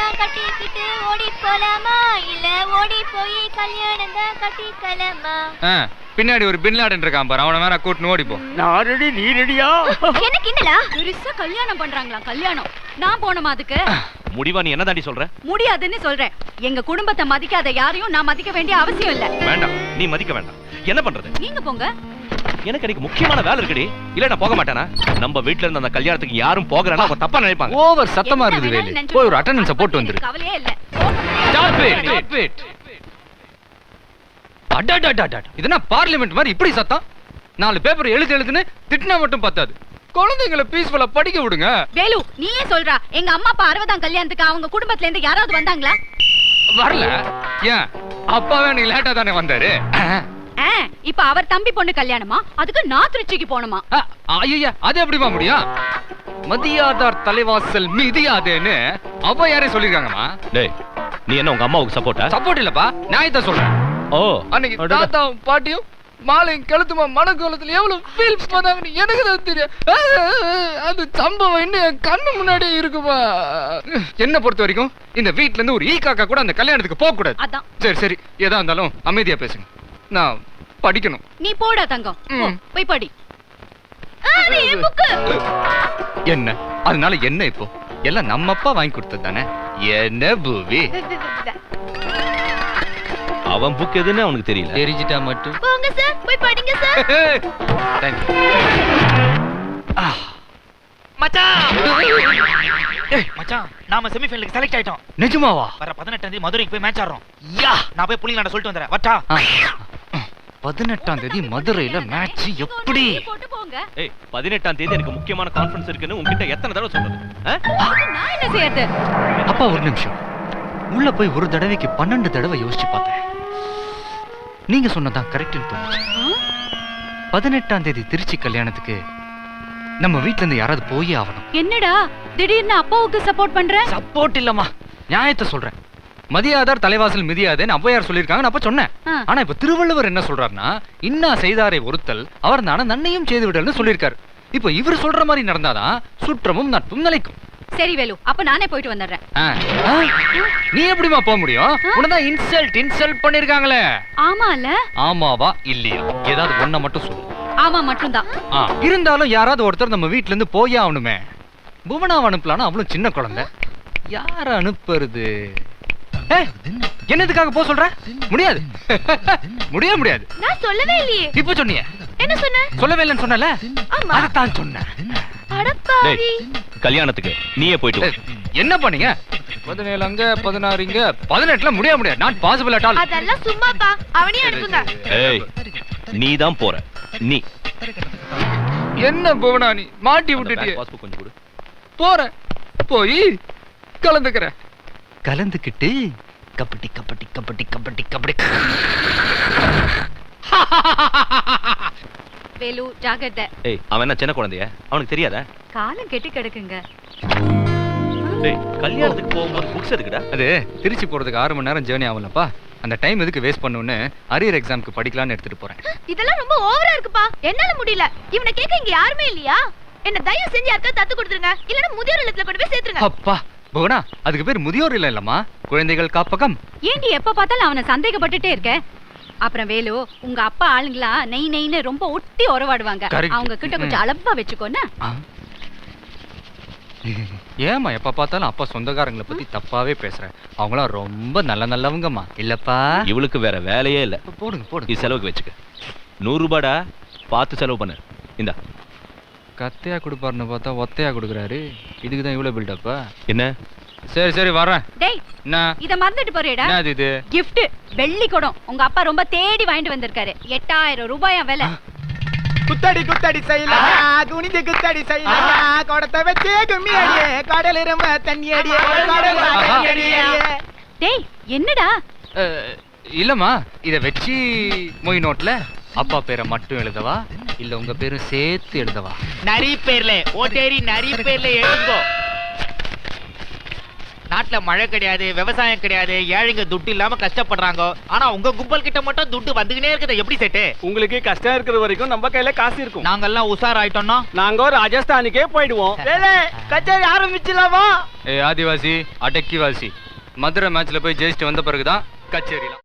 தான் கட்டிக்கிட்டு ஓடி போலாமா இல்ல ஓடி போய் கல்யாணம் தான் கட்டிக்கலாமா? பின்னாடி ஒரு பின்லாடன் இருக்கான் பாரு, அவனை வேற கூட்டின்னு ஓடி போ. நான் ரெடி, நீ ரெடியா? என்ன கிண்டலா? பெருசா கல்யாணம் பண்றாங்களா? கல்யாணம் நான் போனமா அதுக்கு? முடிவா நீ என்ன தாண்டி சொல்ற? முடியாதுன்னு சொல்றேன். எங்க குடும்பத்தை மதிக்காத யாரையும் நான் மதிக்க வேண்டிய அவசியம் இல்ல. வேண்டாம், நீ மதிக்க வேண்டாம். என்ன பண்றது? நீங்க போங்க. எனக்கு இன்னைக்கு முக்கியமான வேலை இருக்குடி. இல்ல நான் போக மாட்டேனா? நம்ம வீட்ல இருந்து அந்த கல்யாணத்துக்கு யாரும் போகறனா அவங்க தப்பா நினைப்பாங்க. ஓவர் சத்தமா இருக்குது வேலு. போய் ஒரு அட்டெண்டன்ஸ் போட்டு வந்துரு. கவலையே இல்ல. Stop it. அடடடடட. இதென்ன பார்லிமென்ட் மாதிரி இப்படி சத்தம்? 4 பேப்பர் எழுதுன்னு திட்டினா மட்டும் பத்தாது. குழந்தைகளை பீஸ்ஃபுல்லா படிக்க விடுங்க. வேலு நீயே சொல்றா, எங்க அம்மா அப்பா 60ஆம் கல்யாணத்துக்கு அவங்க குடும்பத்துல இருந்து யாராவது வந்தாங்களா? வரல. ஏன் அப்பாவே நீ லேட்டா தானே வந்தாரு? இப்ப அவர் தம்பி பொண்ணு கல்யாணமா? அதுக்கு நான் திருச்சிக்கு போணுமா? ஐயா அது எப்படிமா முடியும்? மதியாதார் தலைவாசல் மிதியாதேன்னு அவ யாரே சொல்லிருக்காங்கம்மா. டேய் நீ என்ன உங்க அம்மாவுக்கு சப்போர்ட்டா? சப்போர்ட் இல்லப்பா, நியாயத்தை சொல்றேன். ஓ அன்னைக்கு தாத்தாவும் பாட்டியும் மாலையும் கழுத்துமா மனக்கோலத்துல எவ்வளவு ஃபீல் பண்ணாங்கன்னு எனக்கு தான் தெரியும். அது சம்பவம் இன்னும் என் கண்ணு முன்னாடியே இருக்குமா. என்ன பொறுத்த வரைக்கும் இந்த வீட்ல இருந்து ஒரு ஈ காக்கா கூட அந்த கல்யாணத்துக்கு போக கூடாது. அதான். சரி எதா இருந்தாலும் அமைதியா பேசுங்க, நான் படிக்கணும். நீ போடா தங்கம், போய் படி. என்ன அதனால என்ன இப்போ? எல்லாம் நம்ம அப்பா வாங்கி கொடுத்தது தானே. என்ன பூவி அவன் புக் எதுன்னு அவனுக்கு தெரியல. தெரிஞ்சிட்டா மட்டும் போங்க சார், போய் படிங்க சார். மச்சான் நாம செமிஃபைனலுக்கு செலக்ட் ஆயிட்டோம். நிஜமாவா? வர 18ஆம் தேதி மதுரைக்கு போய் மேட்ச் ஆடுறோம். நான் போய் புள்ளிங்களாண்ட சொல்லிட்டு வந்துறேன். வட்டா 18ஆம் தேதி மதுரையில மேட்ச். எப்படி? போட்டு போங்க. 18ஆம் தேதி எனக்கு முக்கியமான கான்ஃபரன்ஸ் இருக்குன்னு உன்கிட்ட எத்தனை தடவை சொல்றது? நான் என்ன செய்யறது? அப்பா ஒரு நிமிஷம். உள்ள போய் ஒரு தடவைக்கு 12 தடவை யோசிச்சு பார்த்தேன். நீங்க சொன்னதான் கரெக்ட்னு தோணுச்சு. 18ஆம் தேதி திருச்சி கல்யாணத்துக்கு நம்ம வீட்ல இருந்து யாராவது போயே ஆகணும். என்னடா திடீர்னு அப்பாவுக்கு சப்போர்ட் பண்ற? சப்போர்ட் இல்லம்மா, நியாயத்தை சொல்றேன். மதியாதார் தலைவாசல் மிதியாதேன்னு அவ்வையார் சொல்லிருக்காங்க, அப்ப சொன்னேன். ஆனா இப்ப திருவள்ளுவர் என்ன சொல்றாருன்னா, இன்னா செய்தாரை ஒருத்தல் அவர் தான நன்னையும் செய்து விடல்னு சொல்லிருக்காரு. இப்ப இவர் சொல்ற மாதிரி நடந்தாதான் சுற்றமும் நட்பும் நிலைக்கும். சரி வேலு, அப்ப நானே போயிட்டு வந்துடுறேன். நீ எப்படிமா போக முடியும்? உனதான் இன்சல்ட் பண்ணிருக்காங்களே. ஆமால? ஆமாவா இல்லையா? ஏதாவது ஒன்ன மட்டும் சொல்லு. ஆமா மட்டும்தான். இருந்தாலும் யாராவது ஒருத்தர் நம்ம வீட்ல இருந்து போயே ஆகணுமே. புவனாவை அனுப்பலான்னா அவளும் சின்ன குழந்தை. யார அனுப்புறது? என்னதுக்காக போக சொல்ற? முடியாது. முடியாது. நான் சொல்லவே இல்லையே. இப்ப சொன்னீங்க. என்ன சொன்ன? சொல்லவே இல்லைன்னு சொன்னல. அதான் சொன்னேன். அடப்பாவி. கல்யாணத்துக்கு நீயே போயிட்டு என்ன பண்ணீங்க? 17 அங்க 16 இங்க 18ல முடியாது. நான் பாசிபிள் அட் ஆல். அதெல்லாம் சும்மாப்பா, அவனே அனுப்புங்க. ஏய் நீ தான் போற. நீ என்ன புவனா நீ மாட்டி விட்டுட்டியே. பாஸ்புக் கொஞ்சம் கொடு. போறேன், போய் கலந்துக்கிறேன். கலந்துக்கிட்டு கபடி கபடி கபடி கபடி கபடி. வேலு ஜாகிரதை. ஏய் அவன் என்ன சின்ன குழந்தையா? அவனுக்கு தெரியாதா? காலம் கெட்டி கிடக்குங்க. டேய் கல்யாணத்துக்கு போகும்போது புக்ஸ் எதுக்குடா? அது திருச்சி போறதுக்கு 6 மணி நேரம் ஜர்னி ஆகும்லப்பா. அந்த டைம் எதுக்கு வேஸ்ட் பண்ணுன்னு அரியர் எக்ஸாம்க்கு படிக்கலாம்னு எடுத்துட்டு போறேன். இதெல்லாம் ரொம்ப ஓவரா இருக்குப்பா, என்னால முடியல. இவனை கேட்க இங்க யாருமே இல்லையா? என்ன தயவு செஞ்சு யாருக்காவது தத்து கொடுத்துருங்க, இல்லன்னா முதியோர் இல்லத்துல கொண்டு போய் சேர்த்துருங்க. அப்பா புவனா, அதுக்கு பேர் முதியோர் இல்லம்மா, குழந்தைகள் காப்பகம். ஏண்டி எப்ப பார்த்தாலும் அவனை சந்தேகப்பட்டுட்டே இருக்க? அப்புறம் வேலு, உங்க அப்பா ஆளுங்களா நெய் நெய்னு ரொம்ப ஒட்டி உறவாடுவாங்க. அவங்க கிட்ட கொஞ்சம் அளவா வச்சுக்கோன்னு. ஏமா எப்ப பார்த்தாலும் அப்பா சொந்தக்காரங்களை பத்தி தப்பாவே பேசுறேன். அவங்களாம் ரொம்ப நல்லவங்கம்மா. இல்லப்பா இவளுக்கு வேற வேலையே இல்ல. போடுங்க இது செலவுக்கு வச்சுக்க. 100 ரூபாடா, பார்த்து செலவு பண்ணு. இந்தா. கத்தையா கொடுப்பாருன்னு பார்த்தா ஒத்தையா கொடுக்குறாரு. இதுக்குதான் இவ்வளவு பில்டப்பா? என்ன? சரி வரேன். டேய் இத மறந்துட்டு போறியடா. என்னது இது? gift வெள்ளி குடம். உங்க அப்பா ரொம்ப தேடி வாங்கிட்டு வந்திருக்காரு. 8000 ரூபாயா விலை. குத்தடி செய்யலாம், குனிஞ்சு குத்தடி செய்யலாம், குடத்தை வச்சு கும்மி அடியே, கடல் ரொம்ப தண்ணி அடியே, கடல் அடியே. டேய் என்னடா? இல்லம்மா, இத வச்சு மொய் நோட்ல அப்பா பேரை மட்டும் எழுதவா இல்ல உங்க பேரும் சேர்த்து எழுதவா? நரி பேர்ல ஓட்டேரி நரி பேர்ல எழுதுங்கோ. நாட்டுல மழை கிடையாது, விவசாயம் கிடையாது, ஏழைங்க துட்டு இல்லாம கஷ்டப்படுறாங்க. ஆனா உங்க கும்பல் கிட்ட மட்டும் துட்டு வந்துகினே இருக்குது. எப்படி செட்டு? உங்களுக்கு கஷ்டம் இருக்கிற வரைக்கும் நம்ம கையில காசு இருக்கும். நாங்கெல்லாம் உஷார் ஆயிட்டோம்னா நாங்க ராஜஸ்தானுக்கே போயிடுவோம். கச்சேரி ஆரம்பிச்சிடலாமா? ஏ ஆதிவாசி அடக்கிவாசி, மதுரை மேட்ச்ல போய் ஜெயிச்சுட்டு வந்த பிறகுதான் கச்சேரிலாம்.